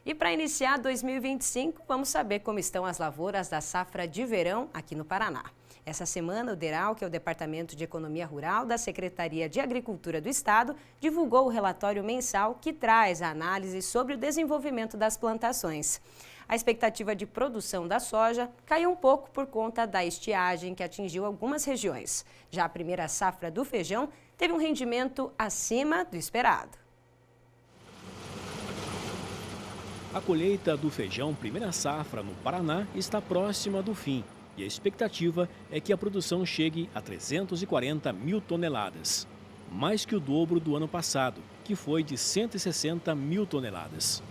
E para iniciar 2025, vamos saber como estão as lavouras da safra de verão aqui no Paraná. Essa semana, o DERAL, que é o Departamento de Economia Rural da Secretaria de Agricultura do Estado, divulgou o relatório mensal que traz a análise sobre o desenvolvimento das plantações. A expectativa de produção da soja caiu um pouco por conta da estiagem que atingiu algumas regiões. Já a primeira safra do feijão teve um rendimento acima do esperado. A colheita do feijão primeira safra no Paraná está próxima do fim e a expectativa é que a produção chegue a 340 mil toneladas, mais que o dobro do ano passado, que foi de 160 mil toneladas.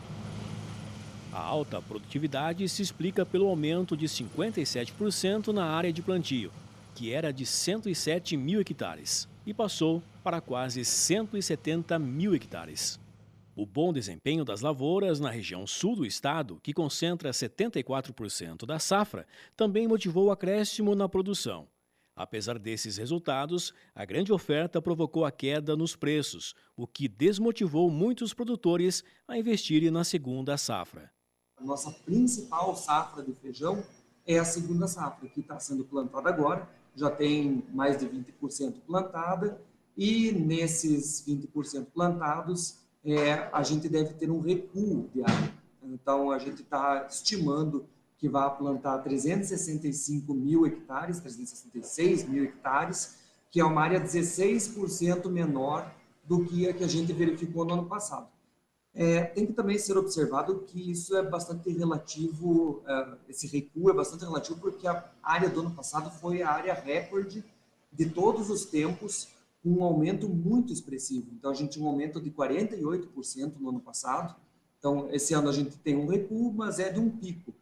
A alta produtividade se explica pelo aumento de 57% na área de plantio, que era de 107 mil hectares, e passou para quase 170 mil hectares. O bom desempenho das lavouras na região sul do estado, que concentra 74% da safra, também motivou o acréscimo na produção. Apesar desses resultados, a grande oferta provocou a queda nos preços, o que desmotivou muitos produtores a investirem na segunda safra. A nossa principal safra de feijão é a segunda safra, que está sendo plantada agora, já tem mais de 20% plantada, e nesses 20% plantados, a gente deve ter um recuo de área. Então, a gente está estimando que vai plantar 365 mil hectares, 366 mil hectares, que é uma área 16% menor do que a que a gente verificou no ano passado. Tem que também ser observado que isso é bastante relativo, esse recuo é bastante relativo porque a área do ano passado foi a área recorde de todos os tempos, com um aumento muito expressivo. Então, a gente tinha um aumento de 48% no ano passado. Então, esse ano a gente tem um recuo, mas é de um pico.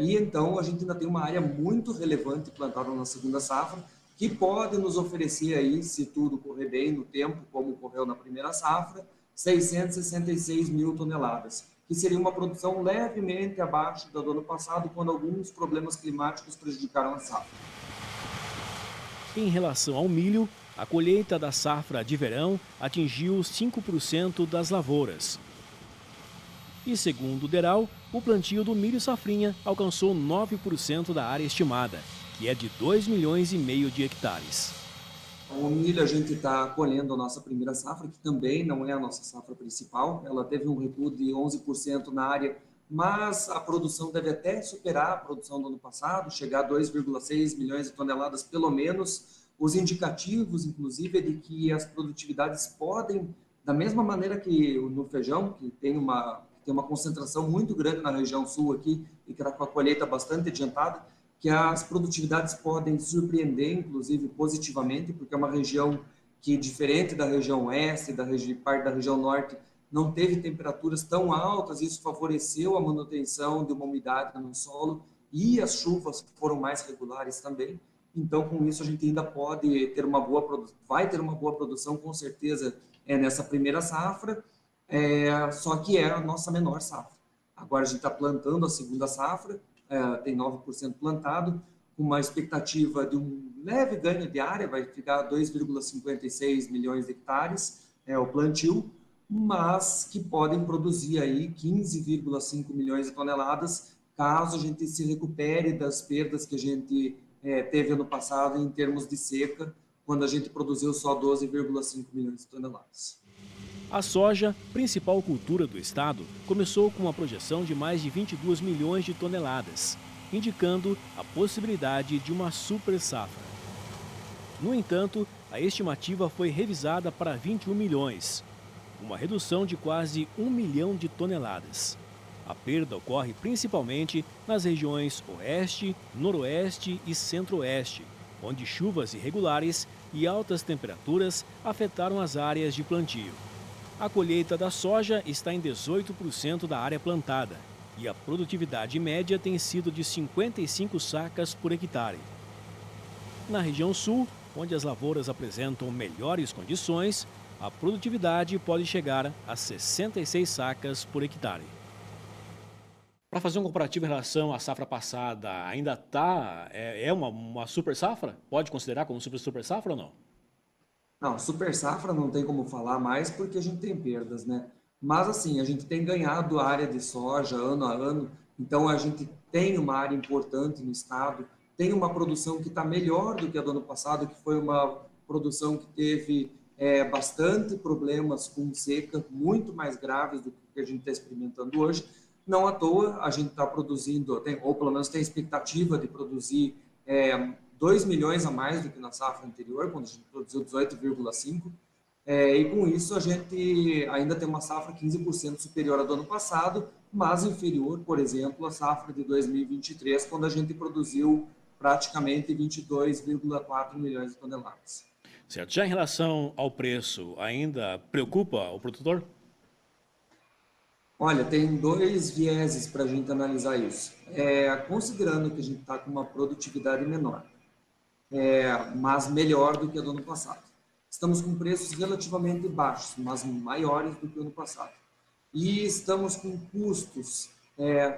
E então, a gente ainda tem uma área muito relevante plantada na segunda safra, que pode nos oferecer aí, se tudo correr bem no tempo, como ocorreu na primeira safra, 666 mil toneladas, que seria uma produção levemente abaixo da do ano passado, quando alguns problemas climáticos prejudicaram a safra. Em relação ao milho, a colheita da safra de verão atingiu 5% das lavouras. E segundo o DERAL, o plantio do milho safrinha alcançou 9% da área estimada, que é de 2,5 milhões de hectares. O milho a gente está colhendo a nossa primeira safra, que também não é a nossa safra principal. Ela teve um recuo de 11% na área, mas a produção deve até superar a produção do ano passado, chegar a 2,6 milhões de toneladas pelo menos. Os indicativos, inclusive, é de que as produtividades podem, da mesma maneira que no feijão, que tem uma concentração muito grande na região sul aqui, e que está com a colheita bastante adiantada, que as produtividades podem surpreender, inclusive, positivamente, porque é uma região que, diferente da região oeste, parte da região norte, não teve temperaturas tão altas, isso favoreceu a manutenção de uma umidade no solo, e as chuvas foram mais regulares também. Então, com isso, a gente ainda pode ter uma boa produção, vai ter uma boa produção, com certeza, nessa primeira safra, só que é a nossa menor safra. Agora a gente está plantando a segunda safra, tem 9% plantado, com uma expectativa de um leve ganho de área, vai ficar 2,56 milhões de hectares, o plantio, mas que podem produzir aí 15,5 milhões de toneladas, caso a gente se recupere das perdas que a gente teve ano passado em termos de seca, quando a gente produziu só 12,5 milhões de toneladas. A soja, principal cultura do estado, começou com uma projeção de mais de 22 milhões de toneladas, indicando a possibilidade de uma super safra. No entanto, a estimativa foi revisada para 21 milhões, uma redução de quase 1 milhão de toneladas. A perda ocorre principalmente nas regiões Oeste, Noroeste e Centro-Oeste, onde chuvas irregulares e altas temperaturas afetaram as áreas de plantio. A colheita da soja está em 18% da área plantada e a produtividade média tem sido de 55 sacas por hectare. Na região sul, onde as lavouras apresentam melhores condições, a produtividade pode chegar a 66 sacas por hectare. Para fazer um comparativo em relação à safra passada, ainda está uma super safra? Pode considerar como super safra ou não? Não, super safra não tem como falar mais porque a gente tem perdas, né? Mas, assim, a gente tem ganhado área de soja ano a ano, então a gente tem uma área importante no estado, tem uma produção que está melhor do que a do ano passado, que foi uma produção que teve bastante problemas com seca, muito mais graves do que a gente está experimentando hoje. Não à toa, a gente está produzindo, ou pelo menos tem expectativa de produzir 2 milhões a mais do que na safra anterior, quando a gente produziu 18,5. E com isso a gente ainda tem uma safra 15% superior à do ano passado, mas inferior, por exemplo, à safra de 2023, quando a gente produziu praticamente 22,4 milhões de toneladas. Certo. Já em relação ao preço, ainda preocupa o produtor? Olha, tem dois vieses para a gente analisar isso. Considerando que a gente está com uma produtividade menor, mas melhor do que a do ano passado. Estamos com preços relativamente baixos, mas maiores do que o ano passado. E estamos com custos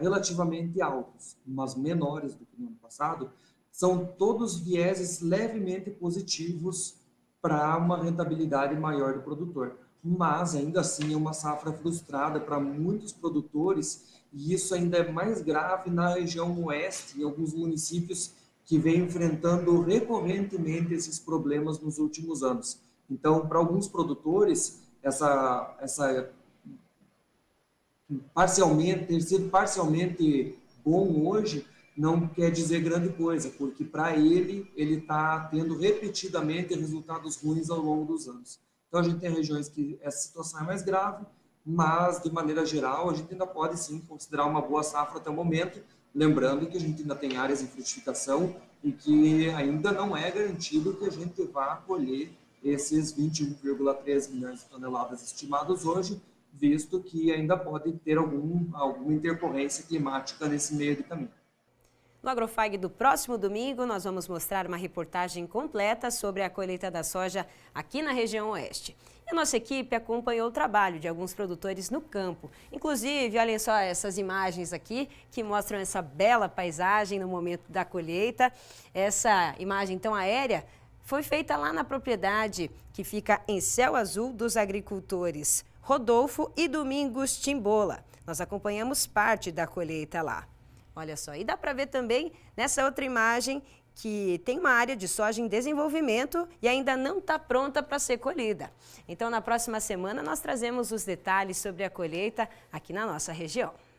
relativamente altos, mas menores do que no ano passado. São todos vieses levemente positivos para uma rentabilidade maior do produtor. Mas, ainda assim, é uma safra frustrada para muitos produtores, e isso ainda é mais grave na região oeste, em alguns municípios que vem enfrentando recorrentemente esses problemas nos últimos anos. Então, para alguns produtores, ter sido parcialmente bom hoje não quer dizer grande coisa, porque para ele está tendo repetidamente resultados ruins ao longo dos anos. Então, a gente tem regiões que essa situação é mais grave, mas, de maneira geral, a gente ainda pode, sim, considerar uma boa safra até o momento, lembrando que a gente ainda tem áreas em frutificação e que ainda não é garantido que a gente vá colher esses 21,3 milhões de toneladas estimados hoje, visto que ainda pode ter alguma intercorrência climática nesse meio de caminho. No Agrofag do próximo domingo, nós vamos mostrar uma reportagem completa sobre a colheita da soja aqui na região oeste. E a nossa equipe acompanhou o trabalho de alguns produtores no campo. Inclusive, olhem só essas imagens aqui que mostram essa bela paisagem no momento da colheita. Essa imagem tão aérea foi feita lá na propriedade que fica em Céu Azul dos agricultores Rodolfo e Domingos Timbola. Nós acompanhamos parte da colheita lá. Olha só, e dá para ver também nessa outra imagem que tem uma área de soja em desenvolvimento e ainda não está pronta para ser colhida. Então, na próxima semana, nós trazemos os detalhes sobre a colheita aqui na nossa região.